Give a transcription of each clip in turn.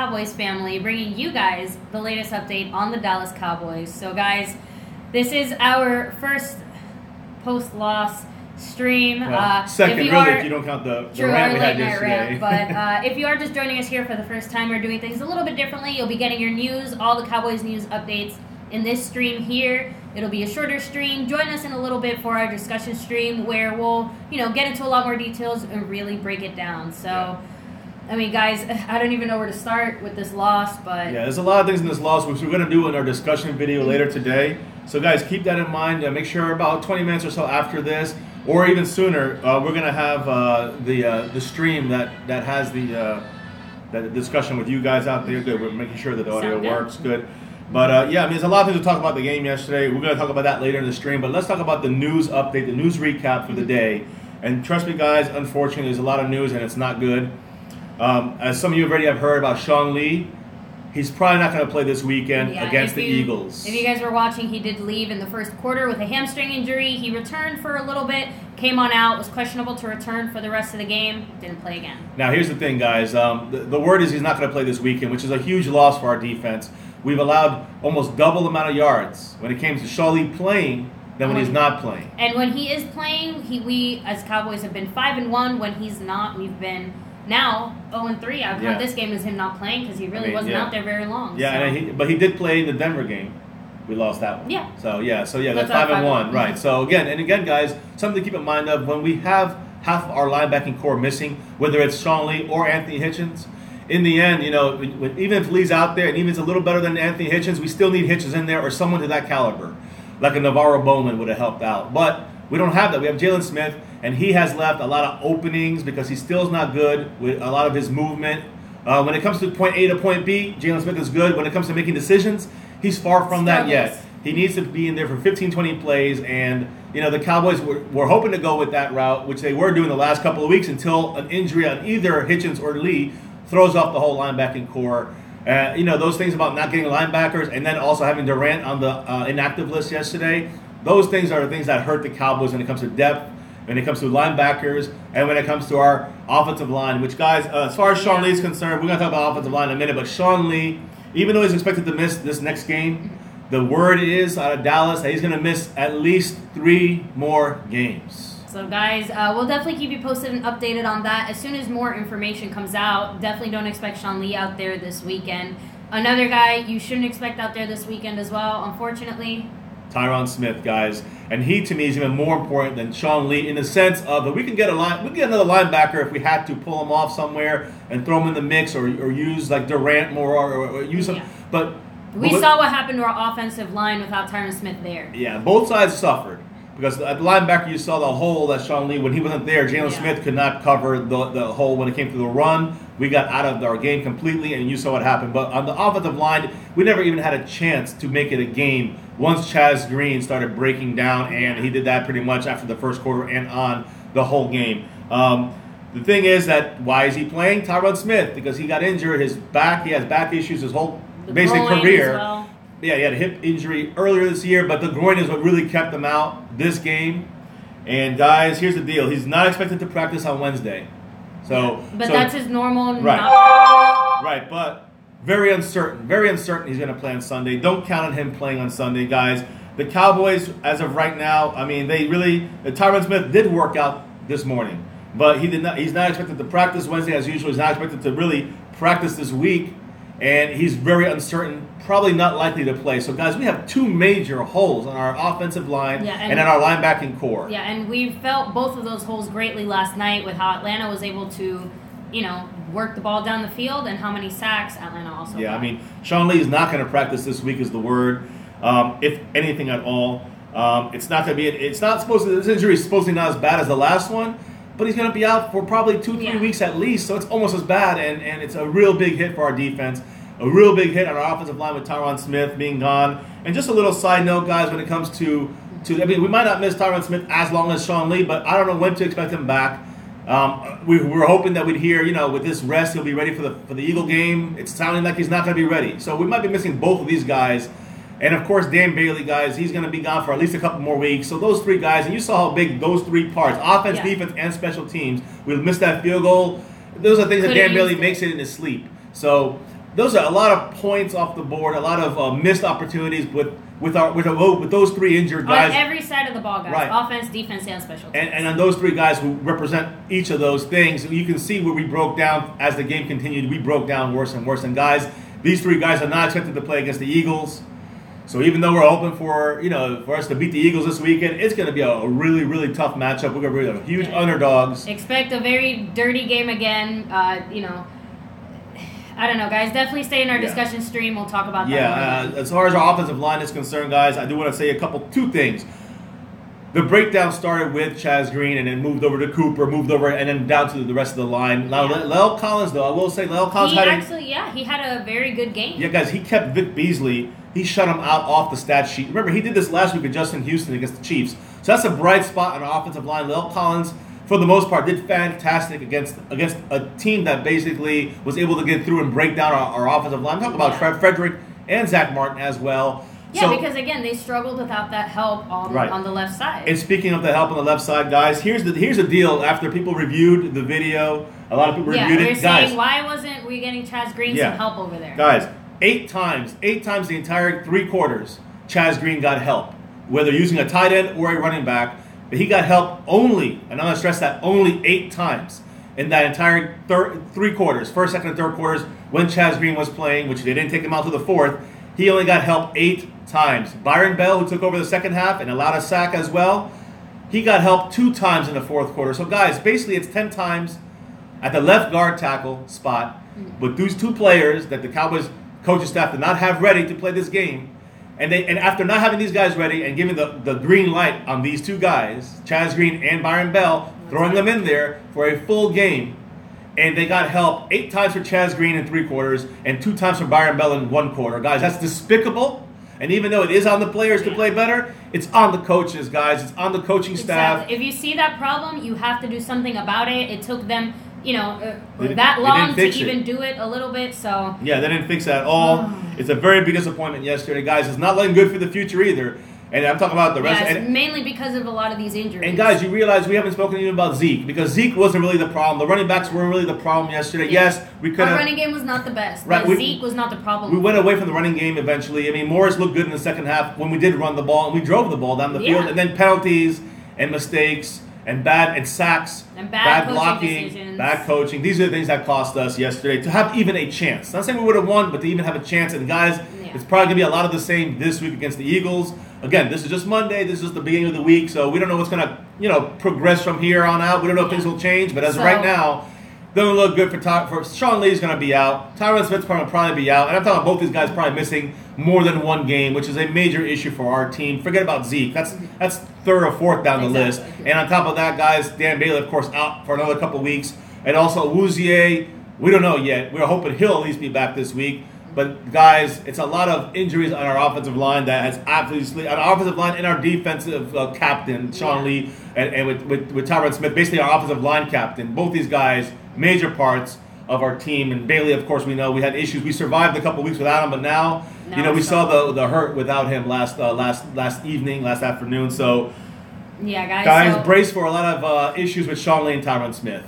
Cowboys family, bringing you guys the latest update on the Dallas Cowboys. So guys, this is our first post-loss stream. Well, second, if you don't count the rant we had yesterday. But if you are just joining us here for the first time, we're doing things a little bit differently. You'll be getting your news, all the Cowboys news updates in this stream here. It'll be a shorter stream. Join us in a little bit for our discussion stream where we'll, get into a lot more details and really break it down. So, yeah. I mean, guys, I don't even know where to start with this loss, but... Yeah, there's a lot of things in this loss, which we're going to do in our discussion video later today. So, guys, keep that in mind. Make sure about 20 minutes or so after this, or even sooner, we're going to have the stream that has the discussion with you guys out there. Good. We're making sure that the audio works. Good. But, yeah, I mean, there's a lot of things to talk about the game yesterday. We're going to talk about that later in the stream. But let's talk about the news update, the news recap for the day. And trust me, guys, unfortunately, there's a lot of news, and it's not good. As some of you already have heard about Sean Lee, he's probably not going to play this weekend against the Eagles. If you guys were watching, he did leave in the first quarter with a hamstring injury. He returned for a little bit, came on out, was questionable to return for the rest of the game, didn't play again. Now, here's the thing, guys. The word is he's not going to play this weekend, which is a huge loss for our defense. We've allowed almost double the amount of yards when it came to Sean Lee playing than when he's not playing. And when he is playing, we as Cowboys have been 5-1. When he's not, we've been now 0-3. I've had this game as him not playing because he really wasn't out there very long. Yeah, so. But he did play in the Denver game. We lost that one. Yeah. So that's 5-1, right? So again, guys, something to keep in mind of when we have half of our linebacking core missing, whether it's Sean Lee or Anthony Hitchens. In the end, even if Lee's out there and even it's a little better than Anthony Hitchens, we still need Hitchens in there or someone to that caliber, like a Navarro Bowman would have helped out. But we don't have that. We have Jalen Smith, and he has left a lot of openings because he still is not good with a lot of his movement. When it comes to point A to point B, Jalen Smith is good. When it comes to making decisions, he's far from that yet. He needs to be in there for 15, 20 plays, and the Cowboys were hoping to go with that route, which they were doing the last couple of weeks until an injury on either Hitchens or Lee throws off the whole linebacking core. Those things about not getting linebackers and then also having Durant on the inactive list yesterday, those things are the things that hurt the Cowboys when it comes to depth, when it comes to linebackers, and when it comes to our offensive line, which, guys, as far as Sean Lee is concerned, we're going to talk about offensive line in a minute, but Sean Lee, even though he's expected to miss this next game, the word is out of Dallas that he's going to miss at least 3 more games. So, guys, we'll definitely keep you posted and updated on that. As soon as more information comes out, definitely don't expect Sean Lee out there this weekend. Another guy you shouldn't expect out there this weekend as well, unfortunately. Tyron Smith, guys. And he, to me, is even more important than Sean Lee in the sense of that we can get another linebacker if we had to pull him off somewhere and throw him in the mix or use, like, Durant more or use him. Yeah. We saw what happened to our offensive line without Tyron Smith there. Yeah, both sides suffered. Because at the linebacker, you saw the hole that Sean Lee, when he wasn't there, Jalen Smith could not cover the hole when it came to the run. We got out of our game completely, and you saw what happened. But on the offensive line, we never even had a chance to make it a game once Chaz Green started breaking down, and he did that pretty much after the first quarter and on the whole game. The thing is that why is he playing? Tyron Smith, because he got injured. He has back issues his whole basic career. Yeah, he had a hip injury earlier this year, but the groin is what really kept him out this game. And, guys, here's the deal. He's not expected to practice on Wednesday. But that's his normal. Right, but very uncertain. Very uncertain he's going to play on Sunday. Don't count on him playing on Sunday, guys. The Cowboys, as of right now, I mean, Tyron Smith did work out this morning. But he's not expected to practice Wednesday as usual. He's not expected to really practice this week. And he's very uncertain, probably not likely to play. So, guys, we have 2 major holes on our offensive line and in our linebacking core. Yeah, and we felt both of those holes greatly last night with how Atlanta was able to, work the ball down the field and how many sacks Atlanta also got. I mean, Sean Lee is not going to practice this week is the word, if anything at all. It's not going to be. This injury is supposed to be not as bad as the last one, but he's going to be out for probably 2-3 weeks at least, so it's almost as bad, and it's a real big hit for our defense, a real big hit on our offensive line with Tyron Smith being gone. And just a little side note, guys, when it comes to I mean, we might not miss Tyron Smith as long as Sean Lee, but I don't know when to expect him back. We were hoping that we'd hear, with this rest, he'll be ready for the Eagle game. It's sounding like he's not going to be ready. So we might be missing both of these guys. And, of course, Dan Bailey, guys, he's going to be gone for at least a couple more weeks. So those 3 guys, and you saw how big those 3 parts, offense, defense, and special teams, we'll miss that field goal. Those are things that Dan Bailey makes it in his sleep. So those are a lot of points off the board, a lot of missed opportunities with those three injured guys. On every side of the ball, guys. Right. Offense, defense, and special teams. And on those three guys who represent each of those things, you can see where we broke down as the game continued. We broke down worse and worse. And guys, these three guys are not expected to play against the Eagles. So even though we're hoping for us to beat the Eagles this weekend, it's going to be a really, really tough matchup. We're going to be huge underdogs. Expect a very dirty game again. I don't know, guys. Definitely stay in our discussion stream. We'll talk about that. Yeah, as far as our offensive line is concerned, guys, I do want to say two things. The breakdown started with Chaz Green and then moved over to Cooper, moved over, and then down to the rest of the line. Now, La'el Collins, though, I will say La'el Collins he had a very good game. Yeah, guys, he kept Vic Beasley. He shut him out off the stat sheet. Remember, he did this last week with Justin Houston against the Chiefs. So that's a bright spot on our offensive line. La'el Collins, for the most part, did fantastic against a team that basically was able to get through and break down our offensive line. I'm talking about Frederick and Zach Martin as well. Yeah, because again, they struggled without that help on the left side. And speaking of the help on the left side, guys, here's the deal. After people reviewed the video, a lot of people reviewed it. They're saying, why wasn't we getting Chaz Green some help over there? Guys, eight times the entire 3 quarters, Chaz Green got help, whether using a tight end or a running back. But he got help only, and I'm going to stress that, only 8 times in that entire 3 quarters, first, second, and third quarters, when Chaz Green was playing, which they didn't take him out to the 4th. He only got help 8 times. Byron Bell, who took over the second half and allowed a sack as well, he got help 2 times in the 4th quarter. So, guys, basically it's 10 times at the left guard tackle spot with these 2 players that the Cowboys coaching staff did not have ready to play this game. And after not having these guys ready and giving the green light on these 2 guys, Chaz Green and Byron Bell, throwing them in there for a full game, and they got help 8 times for Chaz Green in 3 quarters and 2 times for Byron Bell in 1 quarter. Guys, that's despicable. And even though it is on the players to play better, it's on the coaches, guys. It's on the coaching staff. If you see that problem, you have to do something about it. It took them that long to even do it a little bit, so... Yeah, they didn't fix that at all. It's a very big disappointment yesterday, guys. It's not looking good for the future either. And I'm talking about the rest. Yeah, mainly because of a lot of these injuries. And guys, you realize we haven't spoken even about Zeke, because Zeke wasn't really the problem. The running backs weren't really the problem yesterday. Yeah. Yes, we could have... Our running game was not the best, but Zeke was not the problem. We went away from the running game eventually. I mean, Morris looked good in the second half when we did run the ball, and we drove the ball down the field. And then penalties and mistakes and sacks, and bad blocking, decisions. Bad coaching. These are the things that cost us yesterday to have even a chance. Not saying we would have won, but to even have a chance. And guys, it's probably going to be a lot of the same this week against the Eagles. Again, this is just Monday. This is just the beginning of the week, so we don't know what's going to progress from here on out. We don't know if things will change, but as of right now, doesn't look good for Sean Lee's going to be out. Tyron Smith's probably be out. And I'm talking about both these guys probably missing more than 1 game, which is a major issue for our team. Forget about Zeke. That's 3rd or 4th down the list. And on top of that, guys, Dan Bailey, of course, out for another couple weeks. And also Wouzier, we don't know yet. We're hoping he'll at least be back this week. But, guys, it's a lot of injuries on our offensive line that has absolutely... On our offensive line and our defensive captain, Sean Lee, and with Tyron Smith, basically our offensive line captain. Both these guys, major parts of our team. And Bailey, of course, we know we had issues. We survived a couple weeks without him, but now we saw the hurt without him last afternoon. So, yeah, guys, brace for a lot of issues with Sean Lee and Tyron Smith.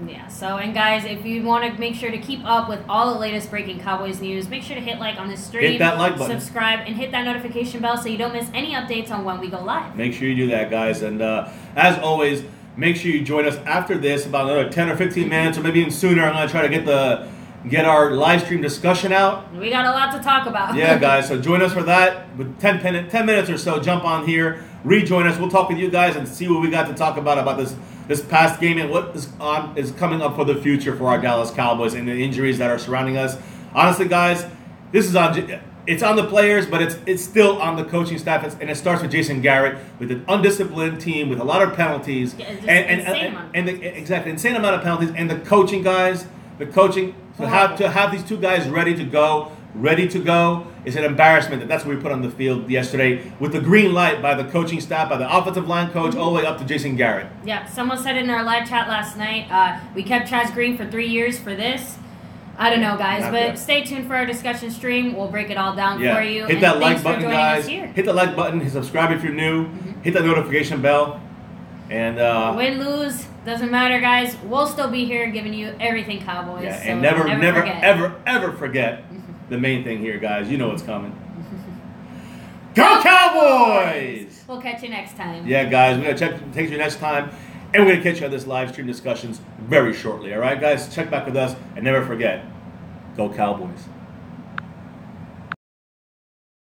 Yeah, and guys, if you want to make sure to keep up with all the latest breaking Cowboys news, make sure to hit like on this stream, hit that like button, subscribe, and hit that notification bell so you don't miss any updates on when we go live. Make sure you do that, guys. And as always, make sure you join us after this, about another 10 or 15 minutes, or maybe even sooner. I'm going to try to get our live stream discussion out. We got a lot to talk about. Yeah, guys, so join us for that. With 10 minutes or so, jump on here, rejoin us. We'll talk with you guys and see what we got to talk about this past game and what is coming up for the future for our Dallas Cowboys and the injuries that are surrounding us. Honestly, guys, it's on the players, but it's still on the coaching staff, and it starts with Jason Garrett, with an undisciplined team with a lot of penalties, insane amount of penalties, and the coaching guys, to have these 2 guys ready to go is an embarrassment. That's what we put on the field yesterday with the green light by the coaching staff, by the offensive line coach, all the way up to Jason Garrett. Yeah, someone said in our live chat last night, we kept Chaz Green for 3 years for this. I don't know, guys, stay tuned for our discussion stream. We'll break it all down for you. Hit that like button, guys. Hit the like button. Subscribe if you're new. Hit that notification bell. And win, lose, Doesn't matter, guys. We'll still be here giving you everything Cowboys. Yeah, so and never, forget. ever forget the main thing here, guys. You know what's coming. Go Cowboys! We'll catch you next time. Yeah, guys, we're going to take you next time, and we're going to catch you on this live stream discussions very shortly. All right, guys? Check back with us, and never forget, go Cowboys.